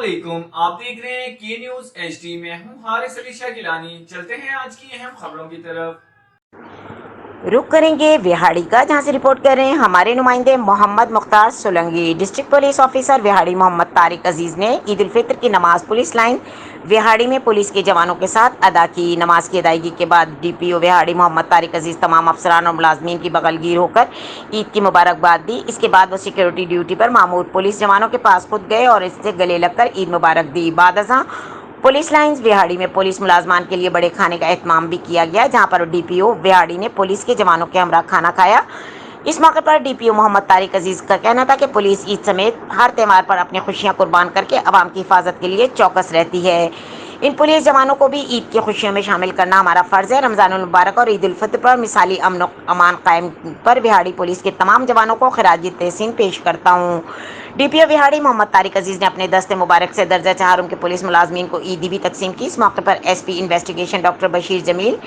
अस्सलामुअलैकुम, आप देख रहे हैं के न्यूज HD। में हूं हारिस अली शाह गिलानी। चलते हैं आज की अहम खबरों की तरफ। रुक करेंगे विहाड़ी का, जहां से रिपोर्ट कर रहे हैं हमारे नुमाइंदे Mohammad Mukhtar Solanki. District police officer Vehari Mohammad Tariq Aziz ने ईद उल फित्र की नमाज पुलिस लाइन विहाड़ी में पुलिस के जवानों के साथ अदा की। नमाज की अदायगी के बाद DPO विहाड़ी मोहम्मद तारिक अजीज तमाम अफसरान और मुलाजमीन की बगलगीर होकर ईद की मुबारकबाद दी। इसके बाद वो सिक्योरिटी ड्यूटी पर मामूर पुलिस जवानों के पास खुद गए और इससे गले लगकर ईद मुबारक दी। बाद अज़ां पुलिस लाइंस विहाड़ी में पुलिस मुलाजमान के लिए बड़े खाने का एहतमाम भी किया गया, जहां पर DPO विहाड़ी ने पुलिस के जवानों के हमरा खाना खाया। इस मौके पर DPO मोहम्मद तारिक अजीज का कहना था कि पुलिस ईद समेत हर त्यौहार पर अपनी खुशियां कुर्बान करके अवाम की हिफाजत के लिए चौकस रहती है। इन पुलिस जवानों को भी ईद की खुशियों में शामिल करना हमारा फर्ज है। रमजानुल मुबारक और ईद उल फित्र पर मिसाली अमन अमान कायम पर विहाड़ी पुलिस के तमाम जवानों को खिराजी तहसीन पेश करता हूँ। DPO विहाड़ी मोहम्मद तारिक अजीज ने अपने दस्ते मुबारक से दर्जा चहारुम के पुलिस मुलाजमीन को ईदी भी तकसीम की। इस मौके पर SP investigation doctor Bashir Jamil,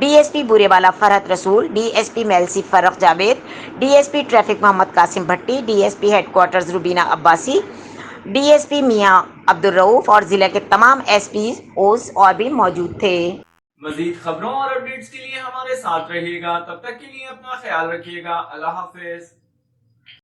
DSP Burewala Farhat Rasool, DSP Mailsi Farrukh Javed, DSP traffic Mohammad Qasim Bhatti, DSP headquarters Rubina Abbasi, DSP Mian Abdul Rauf और जिले के तमाम SPOs और भी मौजूद थे। मजीद खबरों और अपडेट्स के लिए हमारे साथ रहिएगा। तब तक के लिए अपना ख्याल रखिएगा। अल्लाह हाफिज।